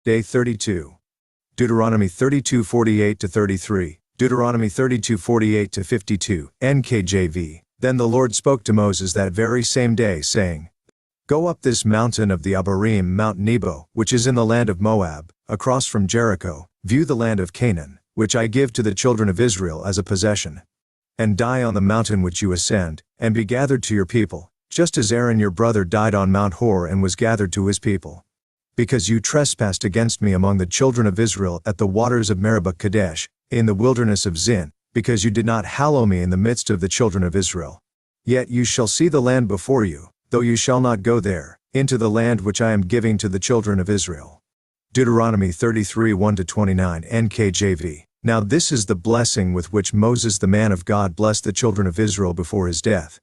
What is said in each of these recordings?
Day 32. Deuteronomy 32:48-33, Deuteronomy 32:48-52, NKJV. Then the Lord spoke to Moses that very same day, saying, Go up this mountain of the Abarim, Mount Nebo, which is in the land of Moab, across from Jericho, view the land of Canaan, which I give to the children of Israel as a possession. And die on the mountain which you ascend, and be gathered to your people, just as Aaron your brother died on Mount Hor and was gathered to his people. Because you trespassed against me among the children of Israel at the waters of Meribah Kadesh, in the wilderness of Zin, because you did not hallow me in the midst of the children of Israel. Yet you shall see the land before you, though you shall not go there, into the land which I am giving to the children of Israel. Deuteronomy 33:1-29 NKJV. Now this is the blessing with which Moses the man of God blessed the children of Israel before his death.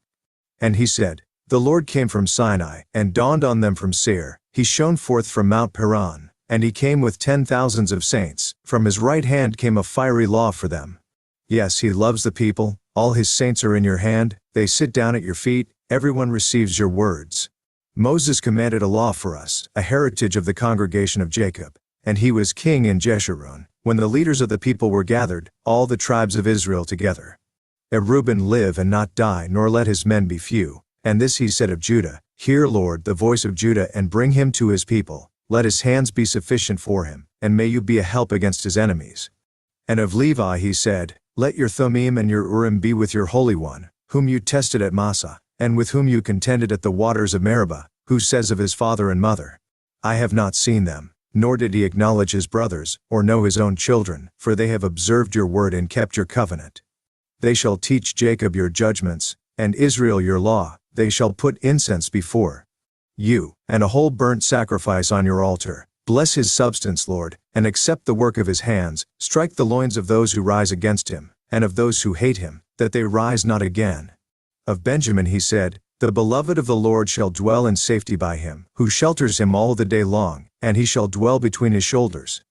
And he said, The Lord came from Sinai, and dawned on them from Seir. He shone forth from Mount Paran, and he came with 10,000s of saints. From his right hand came a fiery law for them. Yes, he loves the people, all his saints are in your hand, they sit down at your feet, everyone receives your words. Moses commanded a law for us, a heritage of the congregation of Jacob, and he was king in Jeshurun, when the leaders of the people were gathered, all the tribes of Israel together. Let Reuben live and not die, nor let his men be few. And this he said of Judah, Hear, Lord, the voice of Judah, and bring him to his people. Let his hands be sufficient for him, and may you be a help against his enemies. And of Levi he said, Let your Thummim and your Urim be with your Holy One, whom you tested at Massah, and with whom you contended at the waters of Meribah, who says of his father and mother, I have not seen them, nor did he acknowledge his brothers, or know his own children, for they have observed your word and kept your covenant. They shall teach Jacob your judgments, and Israel your law. They shall put incense before you, and a whole burnt sacrifice on your altar. Bless his substance, Lord, and accept the work of his hands. Strike the loins of those who rise against him, and of those who hate him, that they rise not again. Of Benjamin he said, The beloved of the Lord shall dwell in safety by him, who shelters him all the day long, and he shall dwell between his shoulders.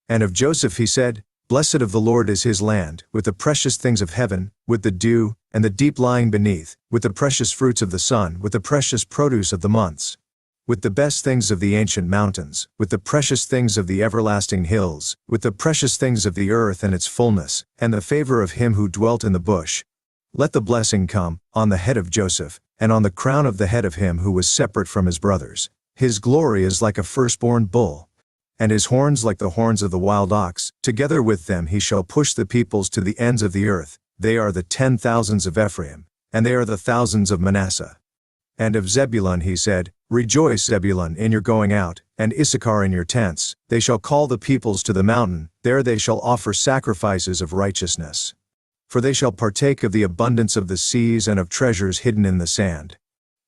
And of Joseph he said, Blessed of the Lord is his land, with the precious things of heaven, with the dew, and the deep lying beneath, with the precious fruits of the sun, with the precious produce of the months, with the best things of the ancient mountains, with the precious things of the everlasting hills, with the precious things of the earth and its fullness, and the favor of him who dwelt in the bush. Let the blessing come on the head of Joseph, and on the crown of the head of him who was separate from his brothers. His glory is like a firstborn bull, and his horns like the horns of the wild ox. Together with them he shall push the peoples to the ends of the earth. They are the 10,000s of Ephraim, and they are the thousands of Manasseh. And of Zebulun he said, Rejoice, Zebulun, in your going out, and Issachar in your tents. They shall call the peoples to the mountain, there they shall offer sacrifices of righteousness. For they shall partake of the abundance of the seas and of treasures hidden in the sand.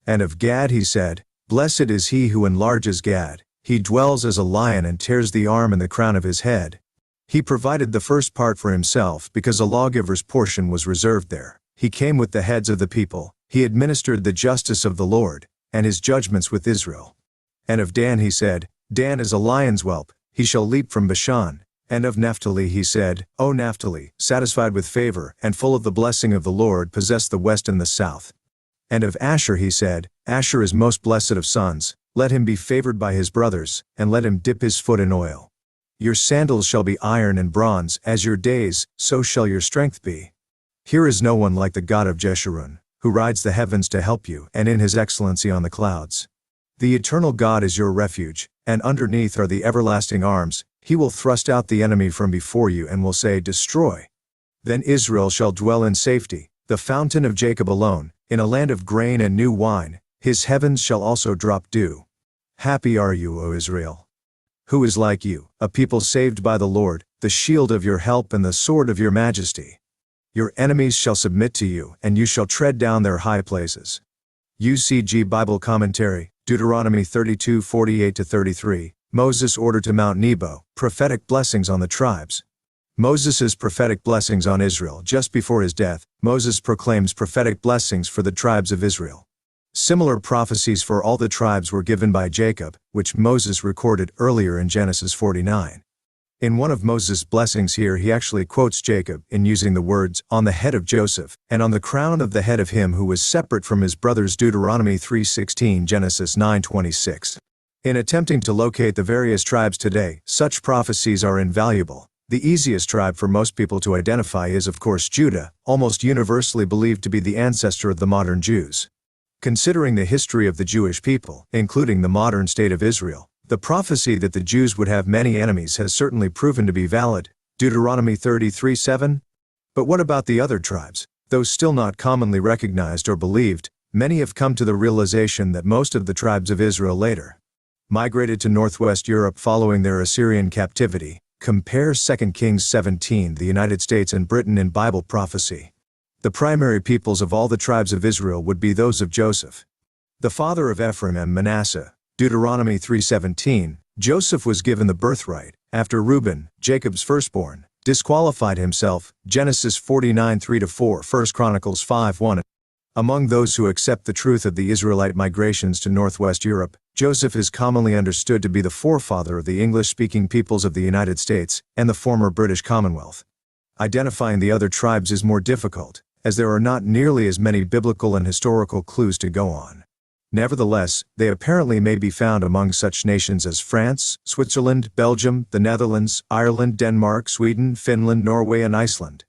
And of Gad he said, Blessed is he who enlarges Gad. He dwells as a lion and tears the arm and the crown of his head. He provided the first part for himself because a lawgiver's portion was reserved there. He came with the heads of the people. He administered the justice of the Lord, and his judgments with Israel. And of Dan he said, Dan is a lion's whelp, he shall leap from Bashan. And of Naphtali he said, O Naphtali, satisfied with favor, and full of the blessing of the Lord, possess the west and the south. And of Asher he said, Asher is most blessed of sons, let him be favored by his brothers, and let him dip his foot in oil. Your sandals shall be iron and bronze, as your days, so shall your strength be. Here is no one like the God of Jeshurun, who rides the heavens to help you, and in his excellency on the clouds. The eternal God is your refuge, and underneath are the everlasting arms. He will thrust out the enemy from before you and will say, Destroy. Then Israel shall dwell in safety, the fountain of Jacob alone, in a land of grain and new wine. His heavens shall also drop dew. Happy are you, O Israel. Who is like you, a people saved by the Lord, the shield of your help and the sword of your majesty? Your enemies shall submit to you, and you shall tread down their high places. UCG Bible Commentary, Deuteronomy 32:48-33, Moses' order to Mount Nebo, prophetic blessings on the tribes. Moses' prophetic blessings on Israel. Just before his death, Moses proclaims prophetic blessings for the tribes of Israel. Similar prophecies for all the tribes were given by Jacob, which Moses recorded earlier in Genesis 49. In one of Moses' blessings here he actually quotes Jacob in using the words, on the head of Joseph, and on the crown of the head of him who was separate from his brothers, Deuteronomy 3:16, Genesis 9:26. In attempting to locate the various tribes today, such prophecies are invaluable. The easiest tribe for most people to identify is of course Judah, almost universally believed to be the ancestor of the modern Jews. Considering the history of the Jewish people, including the modern state of Israel, the prophecy that the Jews would have many enemies has certainly proven to be valid. Deuteronomy 33:7. But what about the other tribes? Though still not commonly recognized or believed, many have come to the realization that most of the tribes of Israel later migrated to northwest Europe following their Assyrian captivity. Compare 2 Kings 17. The United States and Britain in Bible prophecy. The primary peoples of all the tribes of Israel would be those of Joseph, the father of Ephraim and Manasseh. Deuteronomy 3:17. Joseph was given the birthright, after Reuben, Jacob's firstborn, disqualified himself. Genesis 49:3-4. 1 Chronicles 5:1. Among those who accept the truth of the Israelite migrations to northwest Europe, Joseph is commonly understood to be the forefather of the English-speaking peoples of the United States and the former British Commonwealth. Identifying the other tribes is more difficult, as there are not nearly as many biblical and historical clues to go on. Nevertheless, they apparently may be found among such nations as France, Switzerland, Belgium, the Netherlands, Ireland, Denmark, Sweden, Finland, Norway, and Iceland.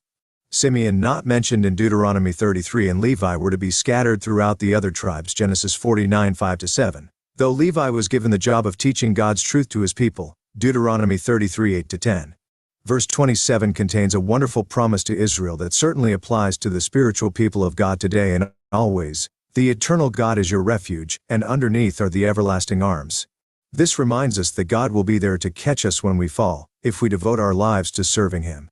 Simeon, not mentioned in Deuteronomy 33, and Levi were to be scattered throughout the other tribes. Genesis 49:5-7. Though Levi was given the job of teaching God's truth to his people. Deuteronomy 33:8-10. Verse 27 contains a wonderful promise to Israel that certainly applies to the spiritual people of God today and always. The eternal God is your refuge, and underneath are the everlasting arms. This reminds us that God will be there to catch us when we fall, if we devote our lives to serving Him.